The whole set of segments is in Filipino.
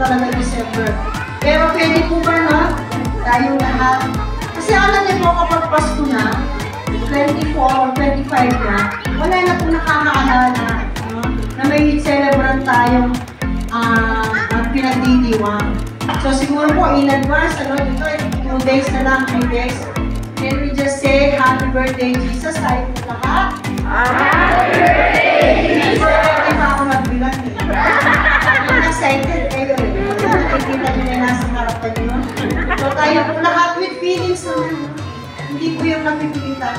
talaga December. Pero pwede po ba na tayong lahat? Kasi alam niyo po kapag Pasko na, 24 or 25 na, wala na po nakakaalala na may celebrant tayong pinagdidiwang. So siguro po in advance, dito 2 days na lang, 3 days. Can we just say, Happy Birthday, Jesus, tayo po lahat? Happy Birthday, Jesus! Hindi pa ako magbilang eh. I'm excited kayo eh. Nakikita nyo na nasa harapan nyo. So tayo po lahat with feelings naman. Hindi po yung napipilitan.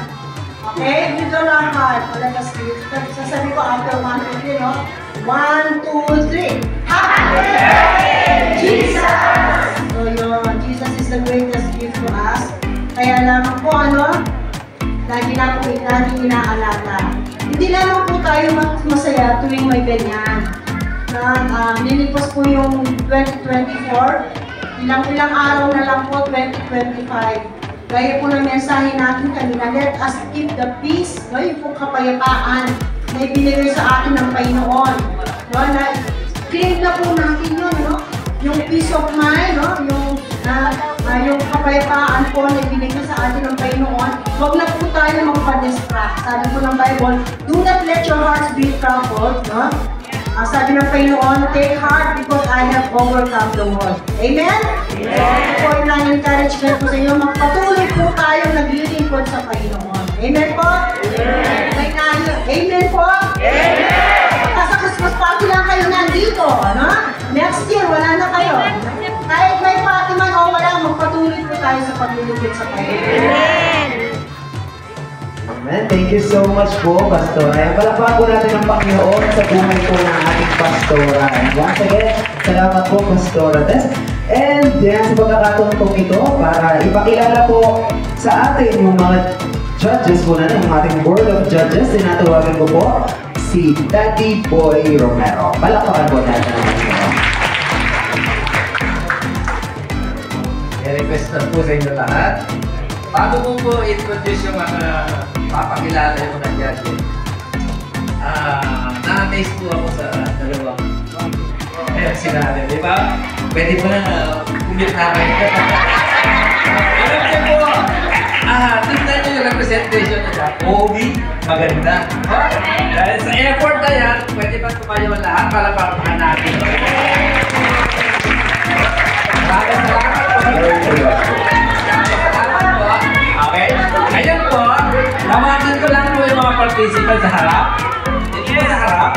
Okay? With all our heart. Wala na spirit. Sasabi ko after 1, 2, 3, no? 1, 2, 3. Happy Birthday, Jesus! So yun, Jesus is the greatest gift to us. Kaya naman po lagi na po natin inaalala. Hindi lamang po tayo masaya tuwing may ganyan. Nilipas po yung 2024, ilang araw na lang po 2025. Gaya po ng mensahe natin kanina, let us keep the peace, yung pong kapayapaan na ibinigay sa atin ng Panginoon. Claim na po natin yun, yung peace of mind, yung kapayapaan po na ibinigay sa atin ng Panginoon. Huwag na po tayo magpa-distract. Sabi po ng Bible, do not let your hearts be troubled. Sabi ng Panginoon, take heart because I have overcome the world. Amen? Amen. Po yung encouragement po sa inyo, magpatuloy po tayong naglilingkod sa Panginoon. Amen po? Amen. Amen po? Amen. Sa Christmas party lang kayo nandito, Next year, wala na kayo. Kahit may party man o wala, magpatuloy po tayo sa paglilingkod sa Panginoon. Amen. Amen. Thank you so much po, Pastora. Palakpakan po natin ang Panginoon sa buhay po ng ating Pastora. And once again, salamat po, Pastora Tess. And yan, sa pagkakataon po ito, para ipakilala po sa atin yung mga judges po na ng ating Board of Judges, tinatawagan ko po si Daddy Boy Romero. Palakpakan po natin ang Panginoon. I-request na po sa inyo lahat. Bago mo po introduce yung mga papakilala yung mga judges, na-amaze po ako sa dalawang sinabi, di ba? Pwede po na kumit na kayo. Alam niyo po, tignan niyo yung representation niya. Pogi, maganda. Dahil sa effort na yan, pwede ba tumayo lahat para papahan natin. Salamat po. Okay. Ngayon po, tawagin ko lang po yung mga participants sa harap. Dito po sa harap.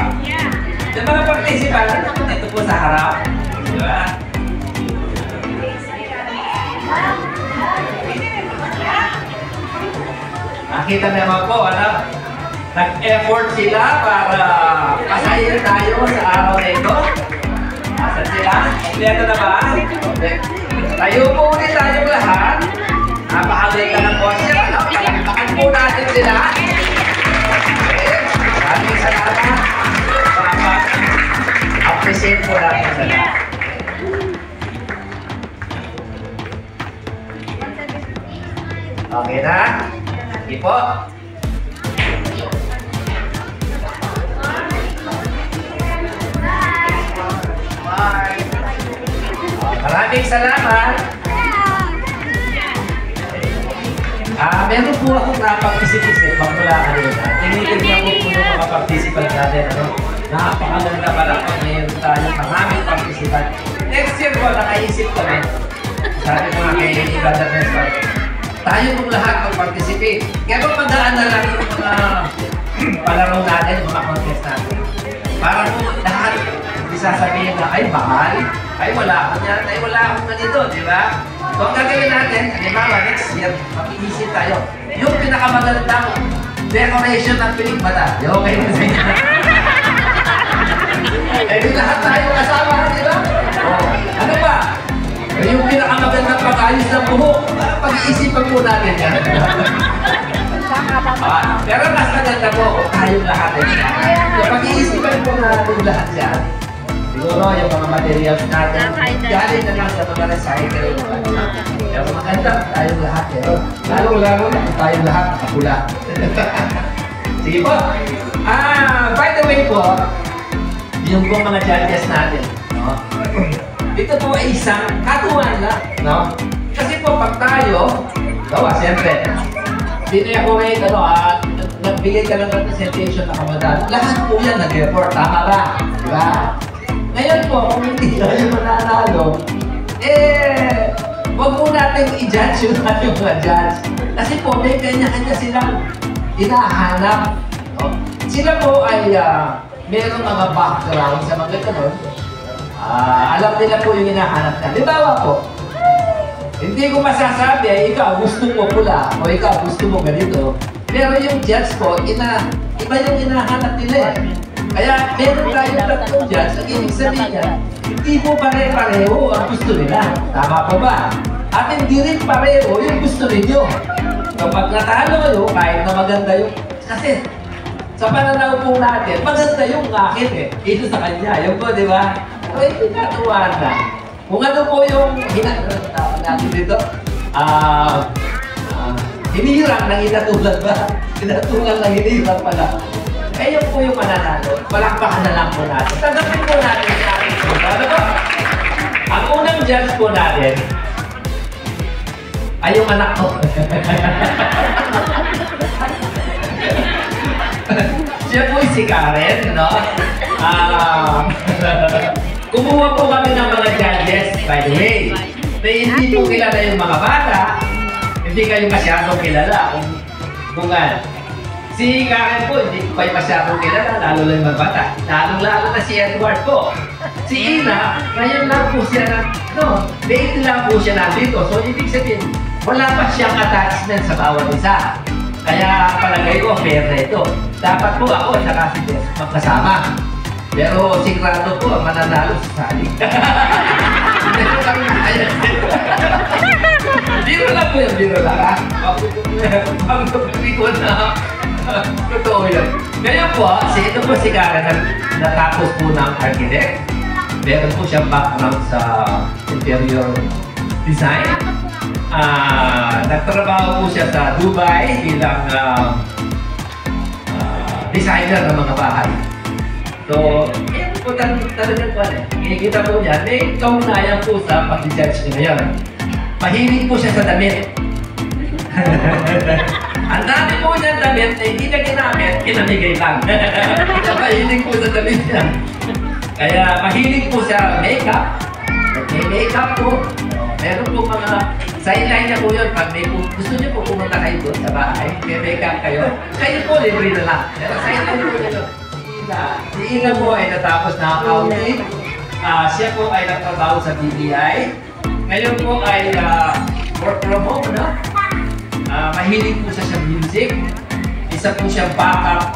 Yung mga participants, dito po sa harap. Diba? Nakita naman po, nag-effort sila para pasayin tayo sa araw na ito. Asan sila? Kompleto na ba? Tayo po ulit tayong lahat. Napakagay ka ng konsya. Palakpakan po natin sila. Maraming salamat. Appreciate po natin sila. Okay na? Sige po. Maraming salamat. Meron po akong napag-isip-isip magmula kanina. Tinitignan ko po yung mga participants natin. Napakaganda pala pag mayroon tayo maraming participant. Next year po, nakaisip kami. Sabi ko nga kay Brother Nestor, tayo pong lahat mag-participate. Kaya po magdaan na lang yung mga palaro natin, mga contest natin. Para po lahat hindi sasabihin na, ay mahal, ay wala akong yan, ay wala akong ganito, di ba? So ang gagawin natin, halimbawa next year, mag-iisip tayo. Yung pinakamagandang decoration ng pilikmata. Yung okay na sa inyo. Eh di lahat tayo kasama, di ba? Ano ba? Yung pinakamagandang pag-ayos ng buhok, pag-iisipan po natin yan. Pero mas maganda po, tayong lahat yan. Pag-iisipan po natin lahat yan. Siguro yung mga materials natin, galing na lang sa mga recycle. Pero maganda tayong lahat. Lalo-lalo na tayong lahat nakapula. Sige po. By the way po, yung mga judges natin, no? ito po ay isang katuwaan lang, no? Kasi po pag tayo, siyempre, dine-decorate, nagbigay ka ng representation na kamadal. Lahat po yan nag-report, tama ba? Diba? Ngayon po, kung hindi tayo mananalo, huwag po natin i-judge yung ating mga judge. Kasi po, may kanya-kanya silang hinahanap. No? Sila po ay meron mga background sa mga ganun. Alam nila po yung hinahanap na. Halimbawa po, hindi ko masasabi ay ikaw gusto mo pula o ikaw gusto mo ganito. Pero yung judge po, iba yung hinahanap nila eh. Kaya meron tayong tatlong judge, ang ibig sabihin niya, hindi po pare-pareho ang gusto nila. Tama po ba? At hindi rin pareho yung gusto ninyo. Kapag natalo kayo, kahit na maganda yung... Kasi sa pananaw po natin, maganda yung akin eh. Ito sa kanya, yun po, di ba? So, hindi natuwa na. Kung ano po yung hinatawag natin dito, hinirang ng hinatulan ba? Hinatulan ng hinirang pala. Eh, yun po yung mananalo. Palakpakan na lang po natin. Tanggapin po natin sa ating punta. Ano po? Ang unang judge po natin ay yung anak ko. Siya po si Karen, no? Kumuha po kami ng mga judges, by the way. Na hindi po kilala yung mga bata, hindi kayo masyadong kilala. Kung si Karen po, hindi ko kayo masyadong kilala, lalo lang yung mga bata. Lalo na si Edward po. Si Ina, ngayon lang po siya late lang po siya nandito. So, ibig sabihin, wala pa siyang attachment sa bawat isa. Kaya palagay ko, fair na ito. Dapat po ako at saka si Jess magkasama. Pero sigurado po ang mananalo sa sali. Biro lang po yun, biro lang ha. Pag-tupili ko na totoo yun. Ngayon po, ito po si Karen natapos po ng architect. Meron po siyang background sa interior design. Nagtrabaho po siya sa Dubai bilang designer ng mga bahay. So, yan po talagang po kinikita po niya, may kaunayan po sa pag-judge niya ngayon. Mahilig po siya sa damit. Ang dami po niya damit na hindi na ginamit, kinamigay lang. Kaya mahilig po sa damit niya. Kaya mahilig po siya makeup. May makeup po. Meron po mga sideline niya po yun. Pag may gusto niyo po pumunta kayo doon sa bahay, may makeup kayo. Kayo po, libre na lang. Pero sideline po yun. Si Ina po ay natapos na accounting. Siya po ay nagtrabaho sa BPI. Ngayon po ay work from home, no? Mahilig po siya sa music. Isa po siyang backup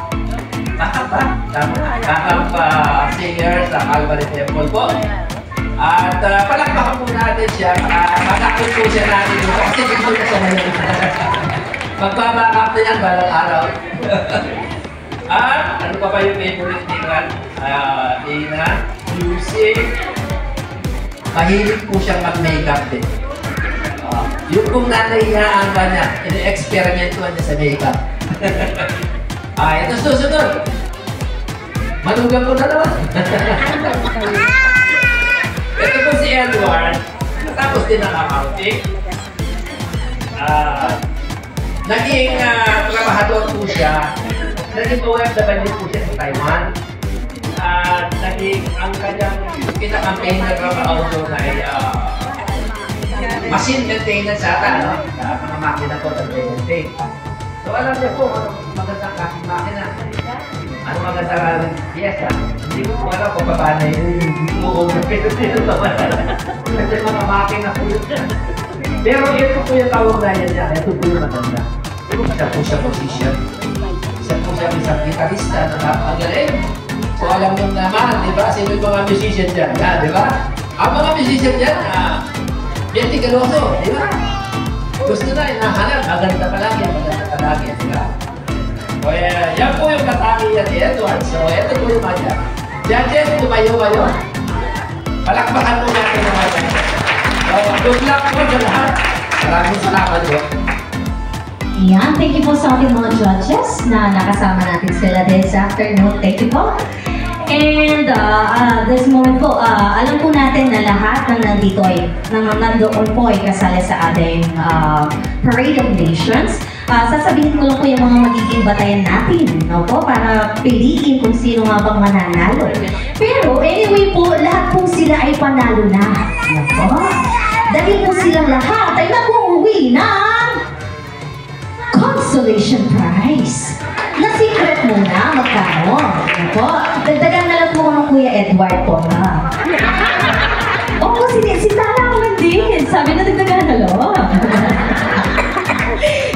singer sa Calvary Temple po. At palakpakan po natin siya. Bakapin po siya natin dito kasi gusto niya siya ngayon. Magbabakap na yan balang araw. At ano pa ba yung favorite niya? Ina, music. Mahilig po siyang mag-makeup din. Yung kung nanayaan ba niya, ini-experimentuhan niya sa makeup. Ito susunod. Manugang ko na naman. Ito po si Edward. Natapos din ang accounting. Naging trabahador po siya. Naging OFW po siya sa Taiwan. Naging ang kanyang pinaka-campaign na trabaho doon ay machine maintenance ata, no? Mga makina po nag-maintain. So alam niyo po, magandang kasing makina. Ano magandang piyesa? Hindi ko po alam kung paano yung buong na pinatino naman. Kasi mga makina po yun. Pero ito po yung tawag na yan niya. Ito po yung maganda. Isa po siya musician. Isa po siya isang gitarista na napakagaling. So alam nyo naman, di ba? Sino yung mga musician dyan? Di ba? Ang mga musician dyan, Bianti Galoso, di ba? Gusto na, hinahanap. Maganda palagi, di ba? O yan po yung katangian ni Edward. So, ito po yung mga judges, tumayo kayo. Palakpakan po natin naman. So, good luck po sa lahat. Maraming salamat po. Ayan, thank you po sa ating mga judges na nakasama natin sila this afternoon. Thank you po. And this moment po, alam po natin natin na lahat ng nandito ay, nandoon po ay kasali sa ating Parade of Nations. Sasabihin ko lang po yung mga magiging batayan natin, no po, para piliin kung sino nga bang mananalo. Pero anyway po, lahat po sila ay panalo na, no po. Dahil po silang lahat ay mag-uwi ng consolation prize. Na secret muna, magkano? No po, dagdagan na lang po ng Kuya Edward po na. Oo, si Tala naman din. Sabi na dagdagan na lang.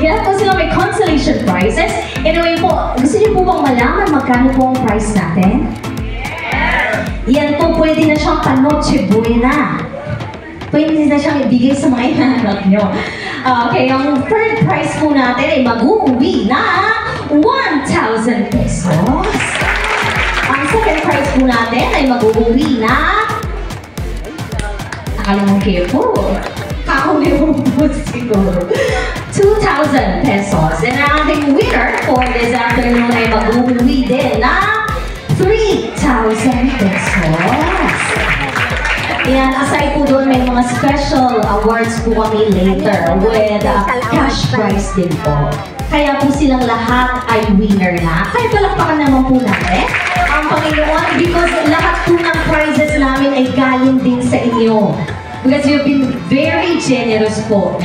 Yan po sila may consolation prizes. Anyway po, gusto niyo po bang malaman magkano po ang prize natin? Yan po, pwede na siyang pa-Noche Buena. Pwede na siyang ibigay sa mga inanak nyo. Okay, ang third prize po natin ay mag-uwi na 1,000 pesos. Ang second prize po natin ay mag-uwi na nakalimutan po. Kakuli po siguro. 2,000 pesos. And ang ating winner for this afternoon ay mag-uwi din na 3,000 pesos. Yan, aside po doon, may mga special awards po kami later with cash prize din po. Kaya po silang lahat ay winner na. Kaya palakpakan naman po natin ang Panginoon because lahat po ng prizes namin ay galing din sa inyo. Because you've been very generous po,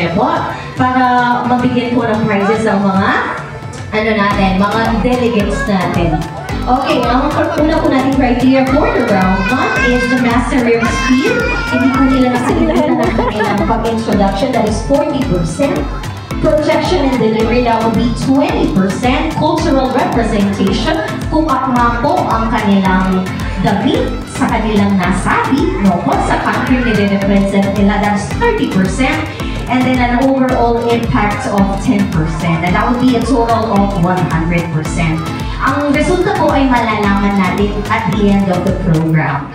para mabigyan po ng prizes ang mga mga delegates natin. Okay, ang una po natin criteria for the round 1 is the mastery of speed. Hindi po nila nakalimutan ng kanilang pag-introduction, that is 40%. Projection and delivery, that will be 20%. Cultural representation, kung akma po ang kanilang damit sa kanilang nasabi, sa country nire-represent nila, that's 30%. And then an overall impact of 10%. And that would be a total of 100%. Ang resulta po ay malalaman natin at the end of the program.